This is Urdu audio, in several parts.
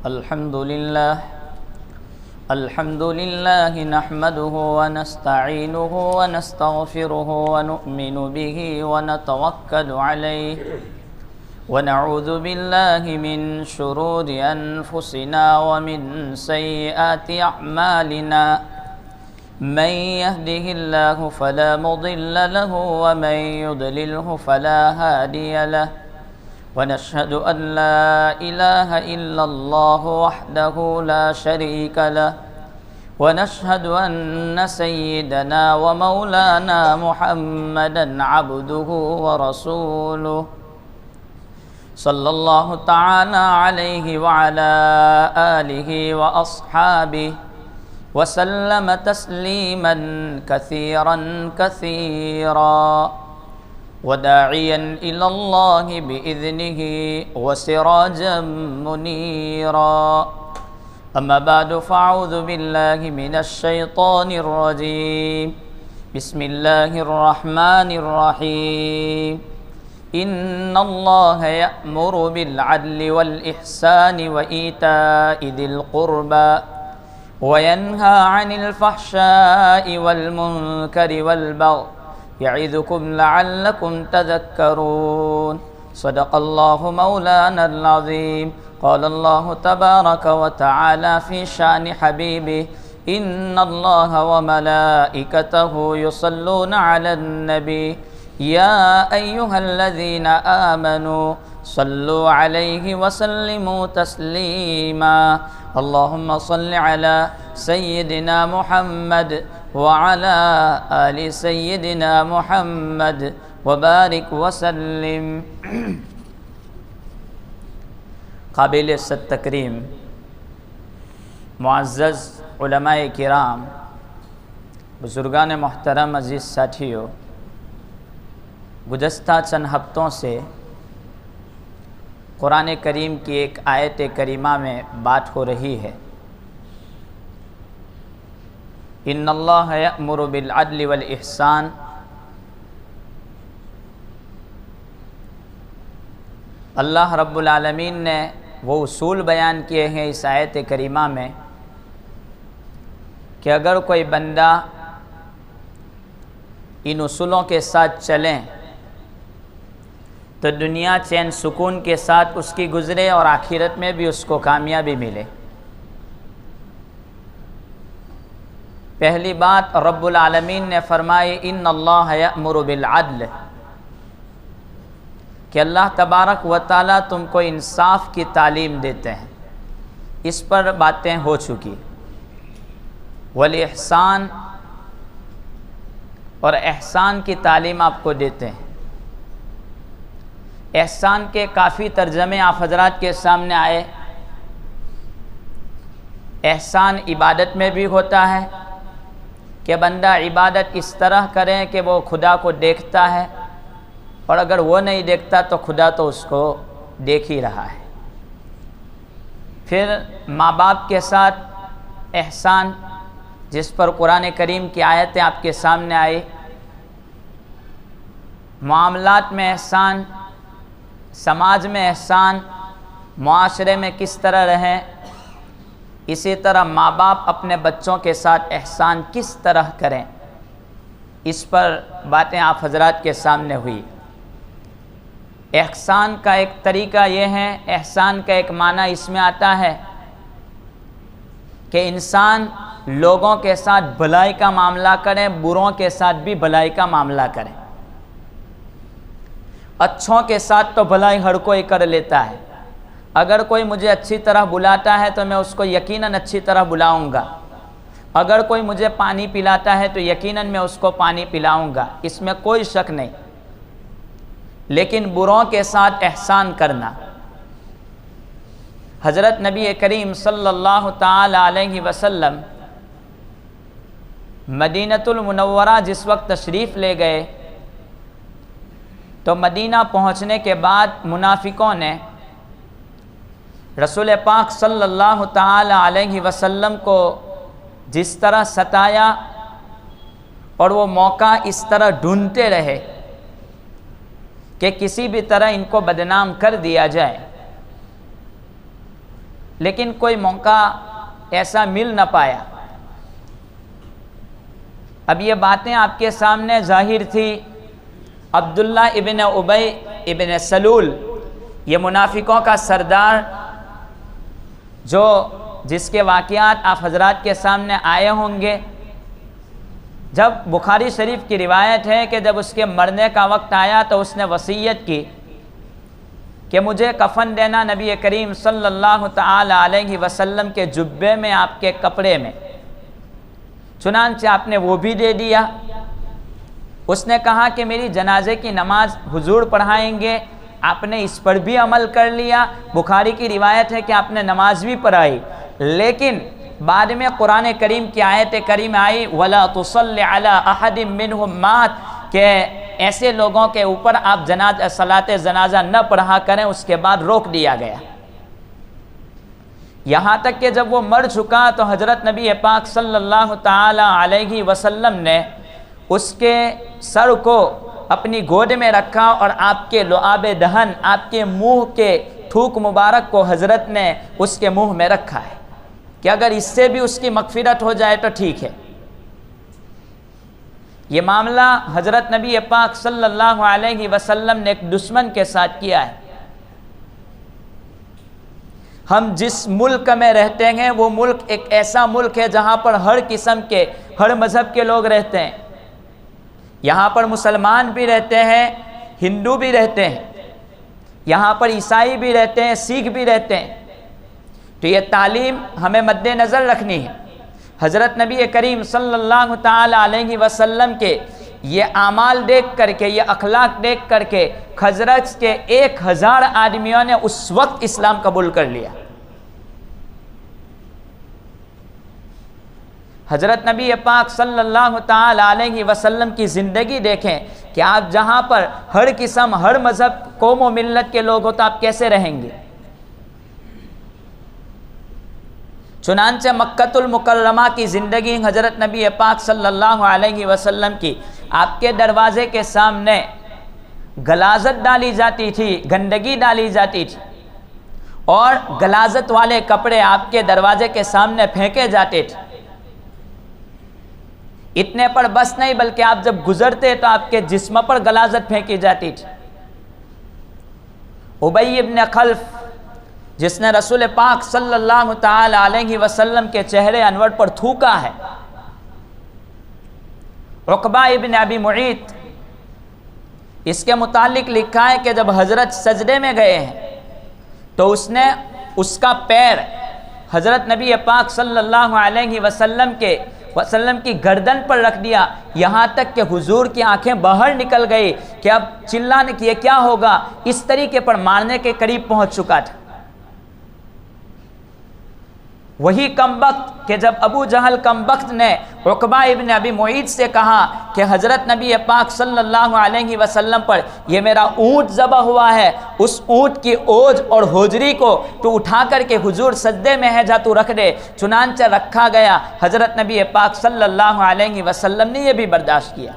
الحمد لله نحمده ونستعينه ونستغفره ونؤمن به ونتوكل عليه ونعوذ بالله من شرور أنفسنا ومن سيئات أعمالنا من يهده الله فلا مضل له ومن يضلله فلا هادي له ونشهد أن لا إله إلا الله وحده لا شريك له ونشهد أن سيدنا ومولانا محمدا عبده ورسوله صلى الله تعالى عليه وعلى آله وأصحابه وسلم تسليما كثيرا كثيرا وداعيا إلى الله بإذنه وسراجا منيرا أما بعد فأعوذ بالله من الشيطان الرجيم بسم الله الرحمن الرحيم إن الله يأمر بالعدل والإحسان وإيتاء ذي القربى وينهى عن الفحشاء والمنكر والبغي يعظكم لعلكم تذكرون صدق الله مولانا العظيم قال الله تبارك وتعالى في شأن حبيبه إن الله وملائكته يصلون على النبي يا أيها الذين آمنوا صلوا عليه وسلموا تسليما اللهم صل على سيدنا محمد وعلى آل سيدنا محمد وبارك وسلم. قابل صد تکریم معزز علماء کرام، بزرگان محترم، عزیز ساتھیوں، گزشتہ چند ہفتوں سے قرآن کریم کی ایک آیت کریمہ میں بات ہو رہی ہے. ان اللہ یأمر بالعدل والاحسان. اللہ رب العالمین نے وہ اصول بیان کیے ہیں اس آیت کریمہ میں کہ اگر کوئی بندہ ان اصولوں کے ساتھ چلیں تو دنیا چین سکون کے ساتھ اس کی گزرے اور آخرت میں بھی اس کو کامیابی ملے. پہلی بات رب العالمین نے فرمائی ان اللہ یأمر بالعدل، کہ اللہ تبارک و تعالیٰ تم کو انصاف کی تعلیم دیتے ہیں. اس پر باتیں ہو چکی. والاحسان، اور احسان کی تعلیم آپ کو دیتے ہیں. احسان کے کافی ترجمے آپ حضرات کے سامنے آئے. احسان عبادت میں بھی ہوتا ہے کہ بندہ عبادت اس طرح کرے کہ وہ خدا کو دیکھتا ہے، اور اگر وہ نہیں دیکھتا تو خدا تو اس کو دیکھ ہی رہا ہے. پھر ماں باپ کے ساتھ احسان، جس پر قرآن کریم کی آیتیں آپ کے سامنے آئی. معاملات میں احسان، سماج میں احسان، معاشرے میں کس طرح رہیں. اسی طرح ماں باپ اپنے بچوں کے ساتھ احسان کس طرح کریں، اس پر باتیں آپ حضرات کے سامنے ہوئی. احسان کا ایک طریقہ یہ ہے، احسان کا ایک معنی اس میں آتا ہے کہ انسان لوگوں کے ساتھ بھلائی کا معاملہ کرے، بروں کے ساتھ بھی بھلائی کا معاملہ کرے. اچھوں کے ساتھ تو بھلائی ہر کوئی کر لیتا ہے. اگر کوئی مجھے اچھی طرح بلاتا ہے تو میں اس کو یقیناً اچھی طرح بلاؤں گا. اگر کوئی مجھے پانی پلاتا ہے تو یقیناً میں اس کو پانی پلاؤں گا، اس میں کوئی شک نہیں. لیکن بروں کے ساتھ احسان کرنا، حضرت نبی کریم صلی اللہ تعالی علیہ وسلم مدینۃ المنورہ جس وقت تشریف لے گئے تو مدینہ پہنچنے کے بعد منافقوں نے رسول پاک صلی اللہ تعالی علیہ وسلم کو جس طرح ستایا اور وہ موقع اس طرح ڈھونڈتے رہے کہ کسی بھی طرح ان کو بدنام کر دیا جائے. لیکن کوئی موقع ایسا مل نہ پایا۔ اب یہ باتیں آپ کے سامنے ظاہر تھی۔ عبداللہ ابن ابی ابن سلول، یہ منافقوں کا سردار، جس کے واقعات آپ حضرات کے سامنے آئے ہوں گے۔ جب بخاری شریف کی روایت ہے کہ جب اس کے مرنے کا وقت آیا تو اس نے وصیت کی کہ مجھے کفن دینا نبی کریم صلی اللہ تعالی علیہ وسلم کے جبے میں، آپ کے کپڑے میں۔ چنانچہ آپ نے وہ بھی دے دیا۔ اس نے کہا کہ میری جنازے کی نماز حضور پڑھائیں گے، آپ نے اس پر بھی عمل کر لیا۔ بخاری کی روایت ہے کہ آپ نے نماز بھی پڑھائی، لیکن بعد میں قرآن کریم کی آیت کریمہ آئی وَلَا تُصَلِّ عَلَىٰ أَحَدٍ مِّنْهُمْ مَاتَ، کہ ایسے لوگوں کے اوپر آپ صلاۃ جنازہ نہ پڑھا کریں۔ اس کے بعد روک دیا گیا، یہاں تک کہ جب وہ مر چکا تو حضرت نبی پاک صلی اللہ تعالی علیہ وسلم نے اس کے سر کو اپنی گود میں رکھا اور آپ کے لعاب دہن، آپ کے منہ کے تھوک مبارک کو حضرت نے اس کے منہ میں رکھا ہے کہ اگر اس سے بھی اس کی مغفرت ہو جائے تو ٹھیک ہے۔ یہ معاملہ حضرت نبی پاک صلی اللہ علیہ وسلم نے ایک دشمن کے ساتھ کیا ہے۔ ہم جس ملک میں رہتے ہیں وہ ملک ایک ایسا ملک ہے جہاں پر ہر قسم کے، ہر مذہب کے لوگ رہتے ہیں۔ یہاں پر مسلمان بھی رہتے ہیں، ہندو بھی رہتے ہیں، یہاں پر عیسائی بھی رہتے ہیں، سکھ بھی رہتے ہیں۔ تو یہ تعلیم ہمیں مد نظر رکھنی ہے۔ حضرت نبی کریم صلی اللہ تعالی علیہ وسلم کے یہ اعمال دیکھ کر کے، یہ اخلاق دیکھ کر کے خزرج کے 1000 آدمیوں نے اس وقت اسلام قبول کر لیا۔ حضرت نبی پاک صلی اللہ تعالی علیہ وسلم کی زندگی دیکھیں کہ آپ جہاں پر ہر قسم، ہر مذہب، قوم و ملت کے لوگ ہو تو آپ کیسے رہیں گے۔ چنانچہ مکۃ المکرمہ کی زندگی حضرت نبی پاک صلی اللہ علیہ وسلم کی، آپ کے دروازے کے سامنے غلاظت ڈالی جاتی تھی، گندگی ڈالی جاتی تھی، اور غلاظت والے کپڑے آپ کے دروازے کے سامنے پھینکے جاتے تھے۔ اتنے پر بس نہیں بلکہ آپ جب گزرتے تو آپ کے جسم پر غلاظت پھینکی جاتی تھی۔ ابی ابن خلف، جس نے رسول پاک صلی اللہ تعالی علیہ وسلم کے چہرے انور پر تھوکا ہے۔ عقبہ ابن ابی معیط، اس کے متعلق لکھا ہے کہ جب حضرت سجدے میں گئے ہیں تو اس نے اس کا پیر حضرت نبی پاک صلی اللہ علیہ وسلم کی گردن پر رکھ دیا، یہاں تک کہ حضور کی آنکھیں باہر نکل گئی کہ اب چلانے کی کیا ہوگا، اس طریقے پر مارنے کے قریب پہنچ چکا تھا۔ وہی کمبخت کہ جب ابو جہل کمبخت نے عقبہ ابن ابی معیط سے کہا کہ حضرت نبی پاک صلی اللہ علیہ وسلم پر یہ میرا اونٹ ذبح ہوا ہے، اس اونٹ کی اوج اور ہوجری کو تو اٹھا کر کے حضور سجدے میں ہے جا تو رکھ دے، چنانچہ رکھا گیا۔ حضرت نبی پاک صلی اللہ علیہ وسلم نے یہ بھی برداشت کیا۔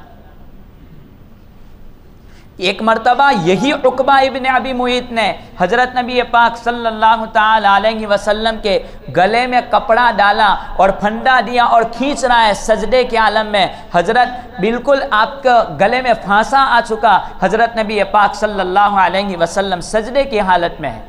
ایک مرتبہ یہی عقبہ ابن ابی معیط نے حضرت نبی پاک صلی اللہ تعالی علیہ وسلم کے گلے میں کپڑا ڈالا اور پھندا دیا اور کھینچ رہا ہے سجدے کے عالم میں۔ حضرت بالکل آپ کے گلے میں پھانسا آ چکا، حضرت نبی پاک صلی اللہ علیہ وسلم سجدے کی حالت میں ہے۔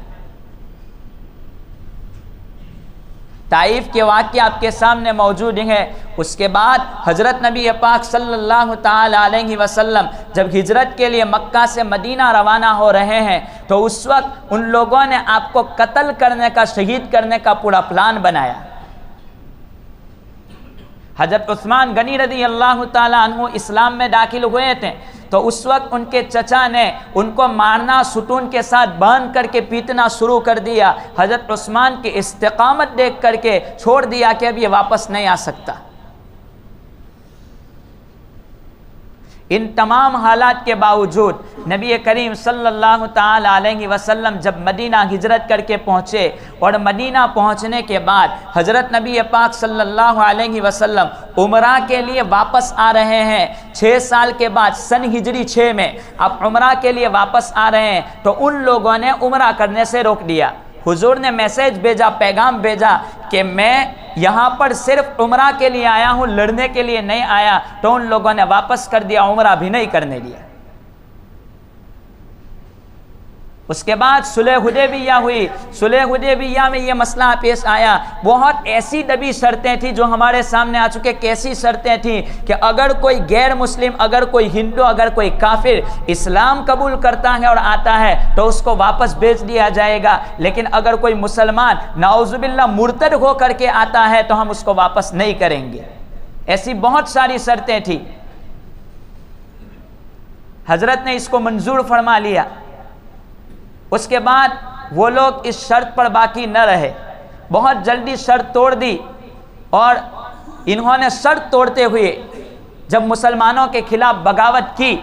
طائف کے واقعہ آپ کے سامنے موجود ہے۔ اس کے بعد حضرت نبی پاک صلی اللہ تعالی علیہ وسلم جب ہجرت کے لیے مکہ سے مدینہ روانہ ہو رہے ہیں تو اس وقت ان لوگوں نے آپ کو قتل کرنے کا، شہید کرنے کا پورا پلان بنایا۔ حضرت عثمان غنی رضی اللہ تعالی عنہ اسلام میں داخل ہوئے تھے تو اس وقت ان کے چچا نے ان کو مارنا، ستون کے ساتھ باندھ کر کے پیٹنا شروع کر دیا۔ حضرت عثمان کی استقامت دیکھ کر کے چھوڑ دیا کہ اب یہ واپس نہیں آ سکتا۔ ان تمام حالات کے باوجود نبی کریم صلی اللہ تعالی علیہ وسلم جب مدینہ ہجرت کر کے پہنچے اور مدینہ پہنچنے کے بعد حضرت نبی پاک صلی اللہ علیہ وسلم عمرہ کے لیے واپس آ رہے ہیں۔ 6 سال کے بعد سن ہجری 6 میں اب عمرہ کے لیے واپس آ رہے ہیں تو ان لوگوں نے عمرہ کرنے سے روک دیا۔ حضور نے میسیج بھیجا، پیغام بھیجا کہ میں یہاں پر صرف عمرہ کے لیے آیا ہوں، لڑنے کے لیے نہیں آیا، تو ان لوگوں نے واپس کر دیا، عمرہ بھی نہیں کرنے دیا۔ اس کے بعد صلح حدیبیہ ہوئی، صلح حدیبیہ میں یہ مسئلہ پیش آیا، بہت ایسی دبی شرطیں تھیں جو ہمارے سامنے آ چکے۔ کیسی شرطیں تھیں کہ اگر کوئی غیر مسلم، اگر کوئی ہندو، اگر کوئی کافر اسلام قبول کرتا ہے اور آتا ہے تو اس کو واپس بھیج دیا جائے گا، لیکن اگر کوئی مسلمان نعوذ باللہ مرتد ہو کر کے آتا ہے تو ہم اس کو واپس نہیں کریں گے۔ ایسی بہت ساری شرطیں تھیں، حضرت نے اس کو منظور فرما لیا۔ اس کے بعد وہ لوگ اس شرط پر باقی نہ رہے، بہت جلدی شرط توڑ دی، اور انہوں نے شرط توڑتے ہوئے جب مسلمانوں کے خلاف بغاوت کی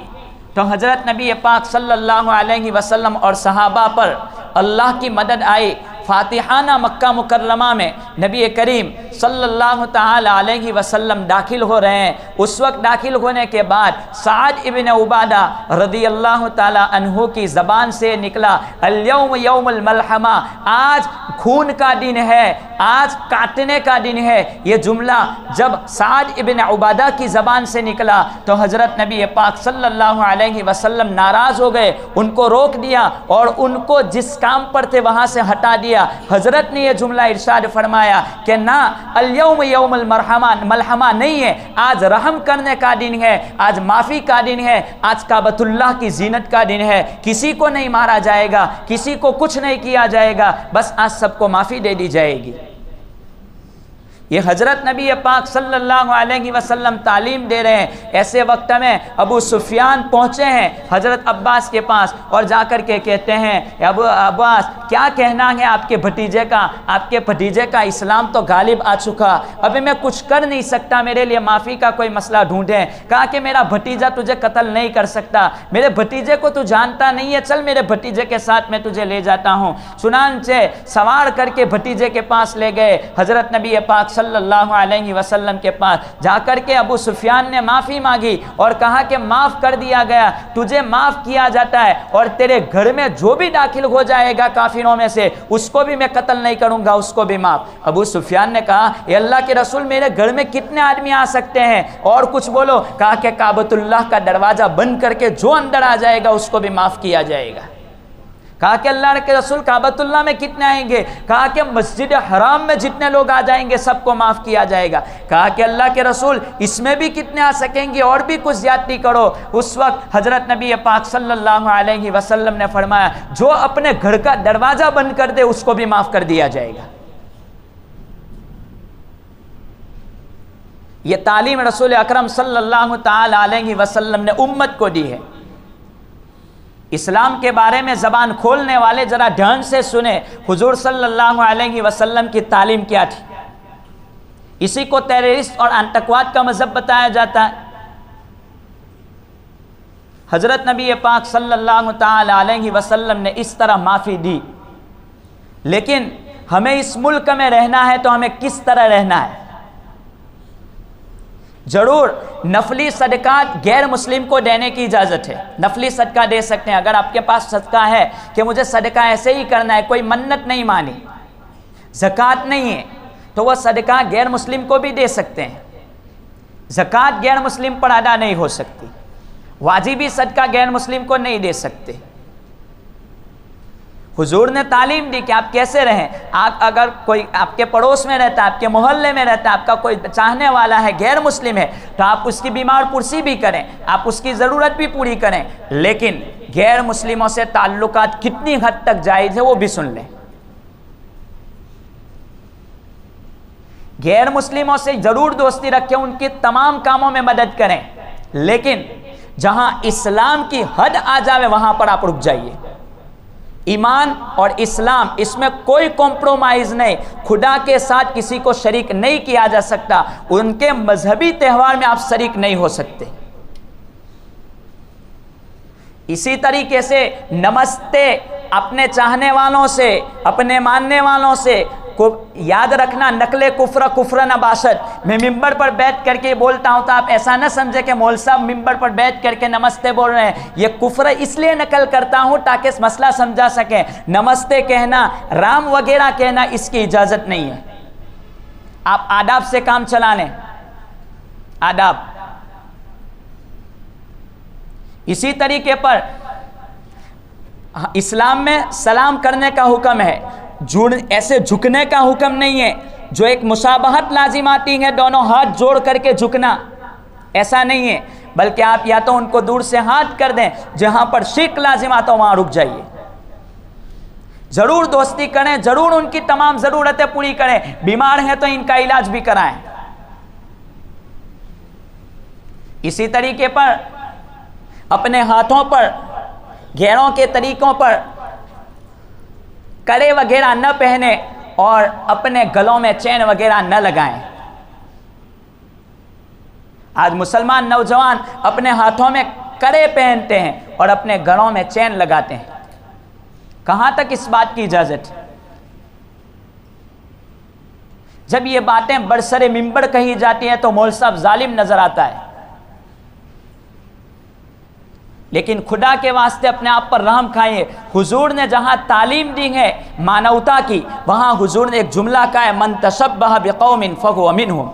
تو حضرت نبی پاک صلی اللہ علیہ وسلم اور صحابہ پر اللہ کی مدد آئی۔ فاتحانہ مکہ مکرمہ میں نبی کریم صلی اللہ تعالی علیہ وسلم داخل ہو رہے ہیں۔ اس وقت داخل ہونے کے بعد سعد ابن عبادہ رضی اللہ تعالی عنہ کی زبان سے نکلا، الیوم یوم الملحمہ، آج خون کا دن ہے، آج کاٹنے کا دن ہے۔ یہ جملہ جب سعد ابن عبادہ کی زبان سے نکلا تو حضرت نبی پاک صلی اللہ علیہ وسلم ناراض ہو گئے، ان کو روک دیا اور ان کو جس کام پر تھے وہاں سے ہٹا دیا۔ حضرت نے یہ جملہ ارشاد فرمایا کہ نہ، الیوم یوم الملحمہ نہیں ہے، آج رحم کرنے کا دن ہے، آج معافی کا دن ہے، آج کعبۃ اللہ کی زینت کا دن ہے، کسی کو نہیں مارا جائے گا، کسی کو کچھ نہیں کیا جائے گا، بس آج سب کو معافی دے دی جائے گی۔ یہ حضرت نبی پاک صلی اللہ علیہ وسلم تعلیم دے رہے ہیں۔ ایسے وقت میں ابو سفیان پہنچے ہیں حضرت عباس کے پاس اور جا کر کے کہتے ہیں، ابو عباس کیا کہنا ہے آپ کے بھتیجے کا، آپ کے بھتیجے کا اسلام تو غالب آ چکا، ابھی میں کچھ کر نہیں سکتا، میرے لیے معافی کا کوئی مسئلہ ڈھونڈیں۔ کہا کہ میرا بھتیجا تجھے قتل نہیں کر سکتا، میرے بھتیجے کو تو جانتا نہیں ہے، چل میرے بھتیجے کے ساتھ میں تجھے لے جاتا ہوں۔ چنانچہ سوار کر کے بھتیجے کے پاس لے گئے، حضرت نبی پاک صلی اللہ علیہ وسلم کے پاس جا کر کے ابو سفیان نے معافی مانگی اور کہا کہ معاف کر دیا گیا، تجھے معاف کیا جاتا ہے، اور تیرے گھر میں جو بھی داخل ہو جائے گا کافروں میں سے اس کو بھی میں قتل نہیں کروں گا، اس کو بھی معاف۔ ابو سفیان نے کہا اے اللہ کے رسول، میرے گھر میں کتنے آدمی آ سکتے ہیں، اور کچھ بولو۔ کہا کہ کعبۃ اللہ کا دروازہ بند کر کے جو اندر آ جائے گا اس کو بھی معاف کیا جائے گا۔ کہا کہ اللہ کے رسول کعبۃ اللہ میں کتنے آئیں گے؟ کہا کہ مسجد حرام میں جتنے لوگ آ جائیں گے سب کو معاف کیا جائے گا۔ کہا کہ اللہ کے رسول اس میں بھی کتنے آ سکیں گے، اور بھی کچھ زیادتی کرو۔ اس وقت حضرت نبی پاک صلی اللہ علیہ وسلم نے فرمایا جو اپنے گھر کا دروازہ بند کر دے اس کو بھی معاف کر دیا جائے گا۔ یہ تعلیم رسول اکرم صلی اللہ تعالی علیہ وسلم نے امت کو دی ہے۔ اسلام کے بارے میں زبان کھولنے والے ذرا دھیان سے سنیں، حضور صلی اللہ علیہ وسلم کی تعلیم کیا تھی۔ اسی کو ٹیررسٹ اور آتنکواد کا مذہب بتایا جاتا ہے۔ حضرت نبی پاک صلی اللہ تعالی علیہ وسلم نے اس طرح معافی دی، لیکن ہمیں اس ملک میں رہنا ہے تو ہمیں کس طرح رہنا ہے؟ ضرور نفلی صدقات غیر مسلم کو دینے کی اجازت ہے، نفلی صدقہ دے سکتے ہیں۔ اگر آپ کے پاس صدقہ ہے کہ مجھے صدقہ ایسے ہی کرنا ہے، کوئی منت نہیں مانی، زکوٰۃ نہیں ہے، تو وہ صدقہ غیر مسلم کو بھی دے سکتے ہیں۔ زکوٰۃ غیر مسلم پر ادا نہیں ہو سکتی، واجبی صدقہ غیر مسلم کو نہیں دے سکتے۔ حضور نے تعلیم دی کہ آپ کیسے رہیں۔ آپ اگر کوئی آپ کے پڑوس میں رہتا ہے، آپ کے محلے میں رہتا ہے، آپ کا کوئی چاہنے والا ہے غیر مسلم ہے، تو آپ اس کی بیمار پرسی بھی کریں، آپ اس کی ضرورت بھی پوری کریں، لیکن غیر مسلموں سے تعلقات کتنی حد تک جائز ہے وہ بھی سن لیں۔ غیر مسلموں سے ضرور دوستی رکھیں، ان کے تمام کاموں میں مدد کریں، لیکن جہاں اسلام کی حد آ جاوے وہاں پر آپ رک جائیے۔ ایمان اور اسلام اس میں کوئی کمپرومائز نہیں، خدا کے ساتھ کسی کو شریک نہیں کیا جا سکتا، ان کے مذہبی تہوار میں آپ شریک نہیں ہو سکتے۔ اسی طریقے سے نمستے اپنے چاہنے والوں سے، اپنے ماننے والوں سے یاد رکھنا، نقل کفر کفر نباشت، میں ممبر پر بیٹھ کر کے بولتا ہوں تو آپ ایسا نہ سمجھے کہ مول صاحب ممبر پر بیٹھ کر کے نمستے بول رہے ہیں، یہ کفر اس لیے نقل کرتا ہوں تاکہ اس مسئلہ سمجھا سکیں۔ نمستے کہنا، رام وغیرہ کہنا، اس کی اجازت نہیں ہے۔ آپ آداب سے کام چلا لیں، آداب۔ اسی طریقے پر اسلام میں سلام کرنے کا حکم ہے، ایسے جھکنے کا حکم نہیں ہے، جو ایک مشابہت لازم آتی ہے دونوں ہاتھ جوڑ کر کے جھکنا، ایسا نہیں ہے، بلکہ آپ یا تو ان کو دور سے ہاتھ کر دیں، جہاں پر شرک لازم آتا وہاں رک جائیے۔ ضرور دوستی کریں، ضرور ان کی تمام ضرورتیں پوری کریں، بیمار ہیں تو ان کا علاج بھی کرائیں۔ اسی طریقے پر اپنے ہاتھوں پر غیروں کے طریقوں پر کڑے وغیرہ نہ پہنے اور اپنے گلوں میں چین وغیرہ نہ لگائیں۔ آج مسلمان نوجوان اپنے ہاتھوں میں کڑے پہنتے ہیں اور اپنے گلوں میں چین لگاتے ہیں، کہاں تک اس بات کی اجازت؟ جب یہ باتیں برسر منبر کہی جاتی ہیں تو مول صاحب ظالم نظر آتا ہے، لیکن خدا کے واسطے اپنے آپ پر رحم کھائیے۔ حضور نے جہاں تعلیم دی ہے مانوتا کی، وہاں حضور نے ایک جملہ کہا ہے، من تشبہ بقوم فہو منہم۔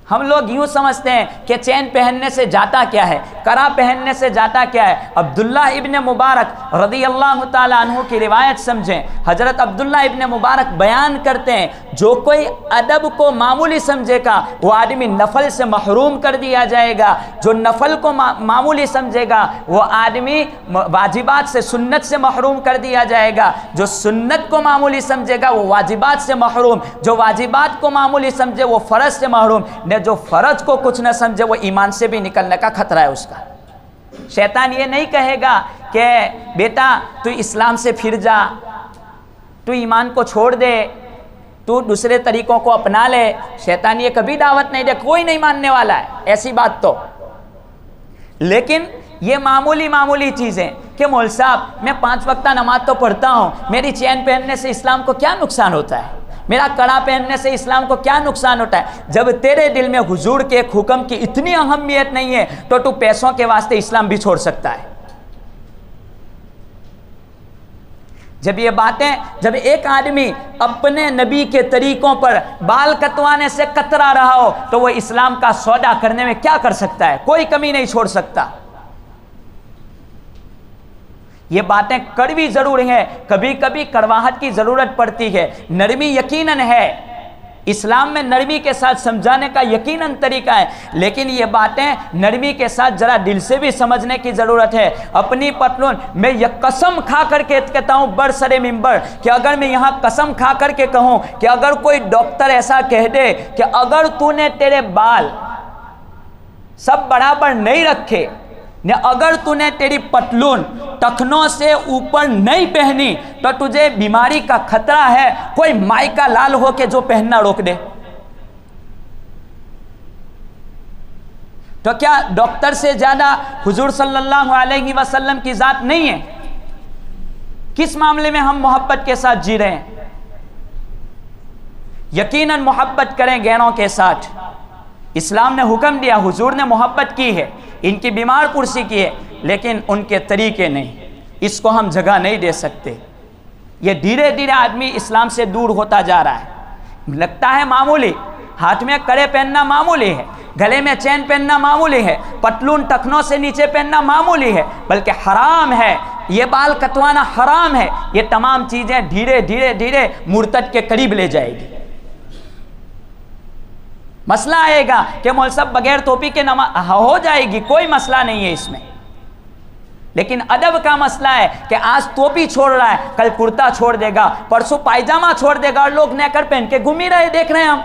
ہم لوگ یوں سمجھتے ہیں کہ چین پہننے سے جاتا کیا ہے، کرا پہننے سے جاتا کیا ہے۔ عبداللہ ابن مبارک رضی اللہ تعالیٰ عنہ کی روایت سمجھیں، حضرت عبداللہ ابن مبارک بیان کرتے ہیں، جو کوئی ادب کو معمولی سمجھے گا وہ آدمی نفل سے محروم کر دیا جائے گا، جو نفل کو معمولی سمجھے گا وہ آدمی واجبات سے سنت سے محروم کر دیا جائے گا، جو سنت کو معمولی سمجھے گا وہ واجبات سے محروم، جو واجبات کو معمولی سمجھے وہ فرض سے محروم، جو فرض کو کچھ نہ سمجھے وہ ایمان سے بھی نکلنے کا خطرہ ہے اس کا۔ شیطان یہ نہیں کہے گا کہ بیٹا تو اسلام سے پھر جا، تو ایمان کو چھوڑ دے، تو دوسرے طریقوں کو اپنا لے۔ شیطان یہ کبھی دعوت نہیں دے، کوئی نہیں ماننے والا ہے ایسی بات تو۔ لیکن یہ معمولی چیزیں کہ مول صاحب میں 5 وقتہ نماز تو پڑھتا ہوں، میری چین پہننے سے اسلام کو کیا نقصان ہوتا ہے، میرا کڑا پہننے سے اسلام کو کیا نقصان ہوتا ہے؟ جب تیرے دل میں حضور کے ایک حکم کی اتنی اہمیت نہیں ہے تو پیسوں کے واسطے اسلام بھی چھوڑ سکتا ہے۔ جب ایک آدمی اپنے نبی کے طریقوں پر بال کتوانے سے کترا رہا ہو تو وہ اسلام کا سودا کرنے میں کیا کر سکتا ہے؟ کوئی کمی نہیں چھوڑ سکتا۔ یہ باتیں کڑوی ضرور ہیں، کبھی کبھی کڑواہٹ کی ضرورت پڑتی ہے، نرمی یقیناً ہے، اسلام میں نرمی کے ساتھ سمجھانے کا یقیناً طریقہ ہے، لیکن یہ باتیں نرمی کے ساتھ ذرا دل سے بھی سمجھنے کی ضرورت ہے۔ اپنی پتلون میں یہ قسم کھا کر کے کہتا ہوں برسر منبر کہ اگر میں یہاں قسم کھا کر کے کہوں کہ اگر کوئی ڈاکٹر ایسا کہہ دے کہ اگر تو نے تیرے بال سب برابر نہیں رکھے، اگر تو نے تیری پتلون ٹخنوں سے اوپر نہیں پہنی تو تجھے بیماری کا خطرہ ہے، کوئی مائی کا لال ہو کے جو پہننا روک دے، تو کیا ڈاکٹر سے زیادہ حضور صلی اللہ علیہ وسلم کی ذات نہیں ہے؟ کس معاملے میں ہم محبت کے ساتھ جی رہے ہیں؟ یقیناً محبت کریں غیروں کے ساتھ، اسلام نے حکم دیا، حضور نے محبت کی ہے، ان کی بیمار پرسی کی ہے، لیکن ان کے طریقے نہیں، اس کو ہم جگہ نہیں دے سکتے۔ یہ دھیرے دھیرے آدمی اسلام سے دور ہوتا جا رہا ہے، لگتا ہے معمولی، ہاتھ میں کڑے پہننا معمولی ہے، گلے میں چین پہننا معمولی ہے، پتلون ٹخنوں سے نیچے پہننا معمولی ہے، بلکہ حرام ہے، یہ بال کٹوانا حرام ہے۔ یہ تمام چیزیں دھیرے دھیرے دھیرے مرتد کے قریب لے جائے گی۔ مسئلہ آئے گا کہ مول صاحب بغیر ٹوپی کے نماز ہو جائے گی، کوئی مسئلہ نہیں ہے اس میں، لیکن ادب کا مسئلہ ہے کہ آج ٹوپی چھوڑ رہا ہے، کل کرتا چھوڑ دے گا، پرسوں پائجامہ چھوڑ دے گا، اور لوگ نیکر پہن کے گھوم ہی رہے، دیکھ رہے ہیں ہم۔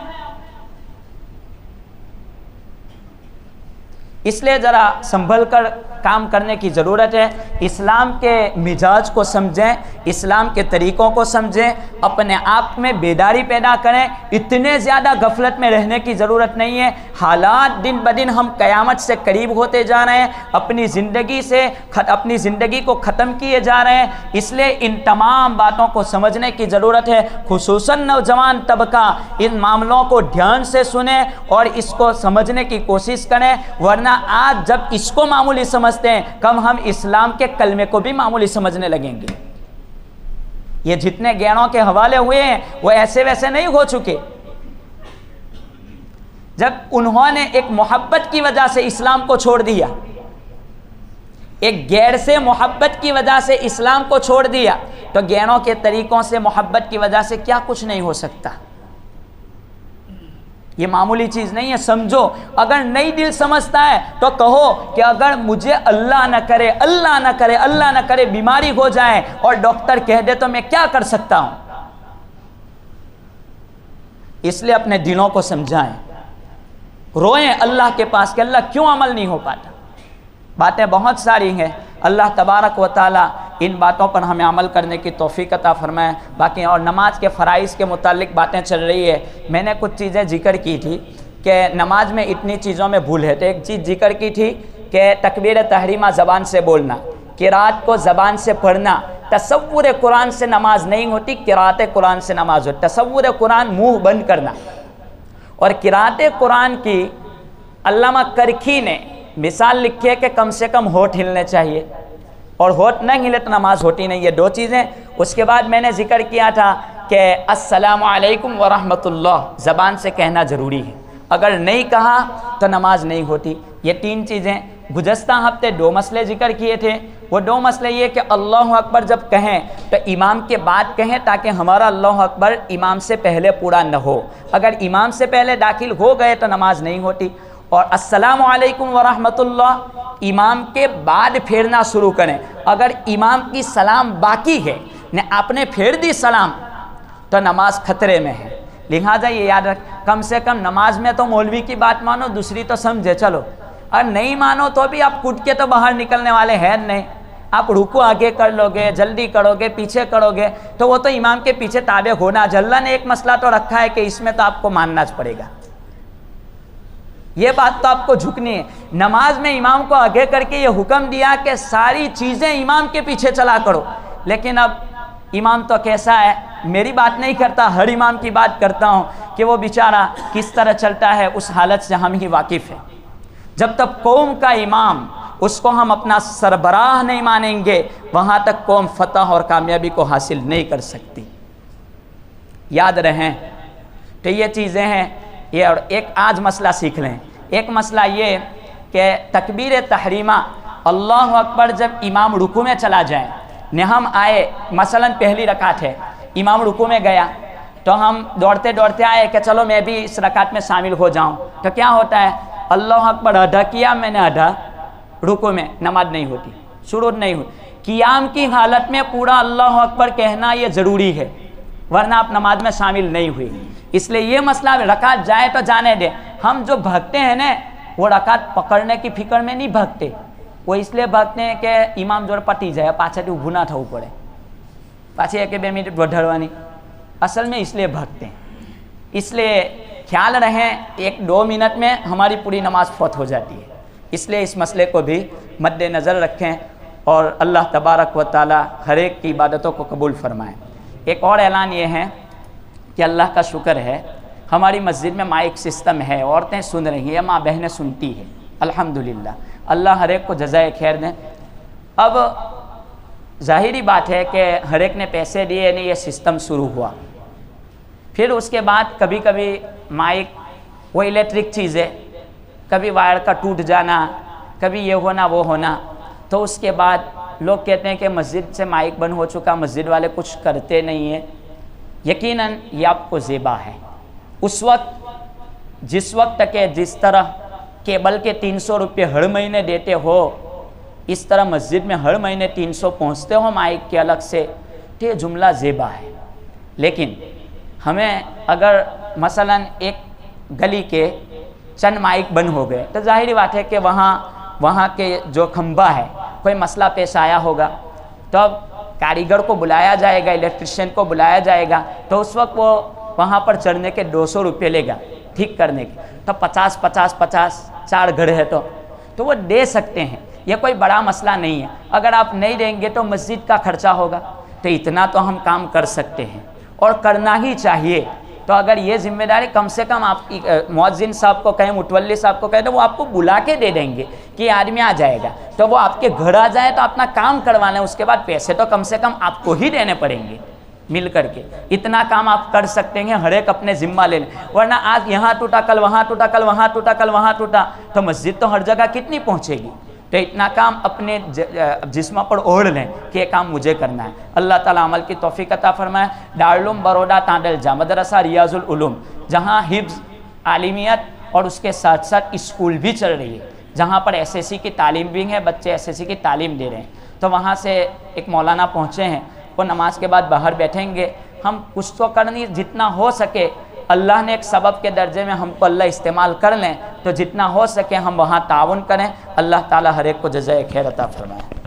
اس لیے ذرا سنبھل کر کام کرنے کی ضرورت ہے. اسلام کے مزاج کو سمجھیں، اسلام کے طریقوں کو سمجھیں، اپنے آپ میں بیداری پیدا کریں. اتنے زیادہ غفلت میں رہنے کی ضرورت نہیں ہے. حالات دن بدن ہم قیامت سے قریب ہوتے جا رہے ہیں، اپنی زندگی کو ختم کیے جا رہے ہیں. اس لیے ان تمام باتوں کو سمجھنے کی ضرورت ہے. خصوصاً نوجوان طبقہ ان معاملوں کو دھیان سے سنیں اور اس کو سمجھنے کی کوشش کریں، ورنہ آج جب اس کو معمولی سمجھتے ہیں کم ہم اسلام کے کلمے کو بھی معمولی سمجھنے لگیں گے. یہ جتنے گیروں کے حوالے ہوئے ہیں وہ ایسے ویسے نہیں ہو چکے. جب انہوں نے ایک محبت کی وجہ سے اسلام کو چھوڑ دیا، ایک غیر سے محبت کی وجہ سے اسلام کو چھوڑ دیا، تو غیروں کے طریقوں سے محبت کی وجہ سے کیا کچھ نہیں ہو سکتا. یہ معمولی چیز نہیں ہے. سمجھو، اگر نہیں دل سمجھتا ہے تو کہو کہ اگر مجھے اللہ نہ کرے اللہ نہ کرے اللہ نہ کرے بیماری ہو جائے اور ڈاکٹر کہہ دے تو میں کیا کر سکتا ہوں. اس لیے اپنے دلوں کو سمجھائیں، روئیں اللہ کے پاس کہ اللہ کیوں عمل نہیں ہو پاتا. باتیں بہت ساری ہیں. اللہ تبارک و تعالی ان باتوں پر ہمیں عمل کرنے کی توفیق عطا فرمائے. باقی اور نماز کے فرائض کے متعلق باتیں چل رہی ہے. میں نے کچھ چیزیں ذکر کی تھی کہ نماز میں اتنی چیزوں میں بھول ہے. تو ایک چیز ذکر کی تھی کہ تکبیر تحریمہ زبان سے بولنا، قرات کو زبان سے پڑھنا. تصور قرآن سے نماز نہیں ہوتی، قرات قرآن سے نماز ہوتی. تصور قرآن منہ بند کرنا. اور قرات قرآن کی علامہ کرکھی نے مثال لکھی ہے کہ کم سے کم ہونٹ ہلنے چاہیے، اور ہونٹ نہ ہلے تو نماز ہوتی نہیں. یہ دو چیزیں. اس کے بعد میں نے ذکر کیا تھا کہ السلام علیکم ورحمۃ اللہ زبان سے کہنا ضروری ہے. اگر نہیں کہا تو نماز نہیں ہوتی. یہ تین چیزیں. گزشتہ ہفتے دو مسئلے ذکر کیے تھے. وہ دو مسئلے یہ کہ اللہ اکبر جب کہیں تو امام کے بعد کہیں تاکہ ہمارا اللہ اکبر امام سے پہلے پورا نہ ہو. اگر امام سے پہلے داخل ہو گئے تو نماز نہیں ہوتی. اور السلام علیکم ورحمۃ اللہ امام کے بعد پھیرنا شروع کریں. اگر امام کی سلام باقی ہے نے آپ نے پھیر دی سلام تو نماز خطرے میں ہے. لہٰذا یہ یاد رکھ، کم سے کم نماز میں تو مولوی کی بات مانو، دوسری تو سمجھے چلو. اور نہیں مانو تو بھی آپ کٹ کے تو باہر نکلنے والے ہیں نہیں. آپ رکو آگے کر لو گے، جلدی کرو گے، پیچھے کرو گے تو وہ تو امام کے پیچھے تابع ہونا. اللہ نے ایک مسئلہ تو رکھا ہے کہ اس میں تو آپ کو ماننا پڑے گا. یہ بات تو آپ کو جھکنی ہے. نماز میں امام کو آگے کر کے یہ حکم دیا کہ ساری چیزیں امام کے پیچھے چلا کرو. لیکن اب امام تو کیسا ہے، میری بات نہیں کرتا، ہر امام کی بات کرتا ہوں کہ وہ بیچارہ کس طرح چلتا ہے. اس حالت سے ہم ہی واقف ہیں. جب تک قوم کا امام اس کو ہم اپنا سربراہ نہیں مانیں گے وہاں تک قوم فتح اور کامیابی کو حاصل نہیں کر سکتی. یاد رہیں. تو یہ چیزیں ہیں. یہ اور ایک آج مسئلہ سیکھ لیں. ایک مسئلہ یہ کہ تکبیر تحریمہ اللہ اکبر جب امام رکوع میں چلا جائے، نے ہم آئے مثلا پہلی رکعت ہے، امام رکوع میں گیا تو ہم دوڑتے دوڑتے آئے کہ چلو میں بھی اس رکعت میں شامل ہو جاؤں. تو کیا ہوتا ہے، اللہ اکبر ادا کیا میں نے ادا، رکوع میں نماز نہیں ہوتی، شروع نہیں ہوتی. قیام کی حالت میں پورا اللہ اکبر کہنا یہ ضروری ہے، ورنہ آپ نماز میں شامل نہیں ہوئی. اس لیے یہ مسئلہ رکعت جائے تو جانے دے. ہم جو بھگتے ہیں نا وہ رکعت پکڑنے کی فکر میں نہیں بھگتے. وہ اس لیے بھگتے ہیں کہ امام جوڑ پٹی جائے پاچھے تو گھنا تھا پڑے پاچھے ایک بے منٹ بڑھوانی. اصل میں اس لیے بھگتے ہیں. اس لیے خیال رہیں 1-2 منٹ میں ہماری پوری نماز فوت ہو جاتی ہے. اس لیے اس مسئلے کو بھی مد نظر رکھیں اور اللہ تبارک و تعالی ہر ایک کی عبادتوں کو قبول فرمائیں. ایک اور اعلان یہ ہے کہ اللہ کا شکر ہے ہماری مسجد میں مائک سسٹم ہے، عورتیں سن رہی ہیں، ماں بہنیں سنتی ہیں، الحمدللہ. اللہ ہر ایک کو جزائے خیر دیں. اب ظاہری بات ہے کہ ہر ایک نے پیسے دیے نہیں، یہ سسٹم شروع ہوا. پھر اس کے بعد کبھی کبھی مائک وہ الیکٹرک چیز ہے، کبھی وائر کا ٹوٹ جانا، کبھی یہ ہونا وہ ہونا. تو اس کے بعد لوگ کہتے ہیں کہ مسجد سے مائک بند ہو چکا، مسجد والے کچھ کرتے نہیں ہیں. یقیناً یہ آپ کو زیبا ہے. اس وقت جس وقت کہ جس طرح کیبل کے 300 روپے ہر مہینے دیتے ہو، اس طرح مسجد میں ہر مہینے 300 پہنچتے ہو مائک کے الگ سے، تو یہ جملہ زیبا ہے. لیکن ہمیں اگر مثلا ایک گلی کے چند مائک بند ہو گئے تو ظاہری بات ہے کہ وہاں کے جو کھمبا ہے کوئی مسئلہ پیش آیا ہوگا، تو اب کاریگر کو بلایا جائے گا، الیکٹریشین کو بلایا جائے گا، تو اس وقت وہ وہاں پر چڑھنے کے 200 روپے لے گا ٹھیک کرنے کے، تو 50 4 گھر ہے تو وہ دے سکتے ہیں، یہ کوئی بڑا مسئلہ نہیں ہے۔ اگر آپ نہیں دیں گے تو مسجد کا خرچہ ہوگا، تو اتنا تو ہم کام کر سکتے ہیں اور کرنا ہی چاہیے۔ تو اگر یہ ذمہ داری کم سے کم آپ کی مؤذن صاحب کو کہیں، متولی صاحب کو کہیں، تو وہ آپ کو بلا کے دے دیں گے کہ آدمی آ جائے گا، تو وہ آپ کے گھر آ جائے تو اپنا کام کروانا ہے، اس کے بعد پیسے تو کم سے کم آپ کو ہی دینے پڑیں گے مل کر کے۔ اتنا کام آپ کر سکتے ہیں، ہر ایک اپنے ذمہ لے لیں، ورنہ آج یہاں ٹوٹا، کل وہاں ٹوٹا، کل وہاں ٹوٹا، کل وہاں ٹوٹا، تو مسجد تو ہر جگہ کتنی پہنچے گی؟ تو اتنا کام اپنے جسم پر اوڑھ لیں کہ یہ کام مجھے کرنا ہے۔ اللہ تعالیٰ عمل کی توفیق عطا فرمائے۔ دارالعلوم بروڈا تانڈلجا مدرسہ ریاض العلوم، جہاں حفظ، عالمیت اور اس کے ساتھ ساتھ اسکول بھی چل رہی ہے، جہاں پر SSC کی تعلیم بھی ہے، بچے SSC کی تعلیم دے رہے ہیں، تو وہاں سے ایک مولانا پہنچے ہیں، وہ نماز کے بعد باہر بیٹھیں گے۔ ہم کچھ تو کرنی، جتنا ہو سکے اللہ نے ایک سبب کے درجے میں ہم کو اللہ استعمال کر لیں، تو جتنا ہو سکے ہم وہاں تعاون کریں۔ اللہ تعالیٰ ہر ایک کو جزائے خیر عطا فرمائے۔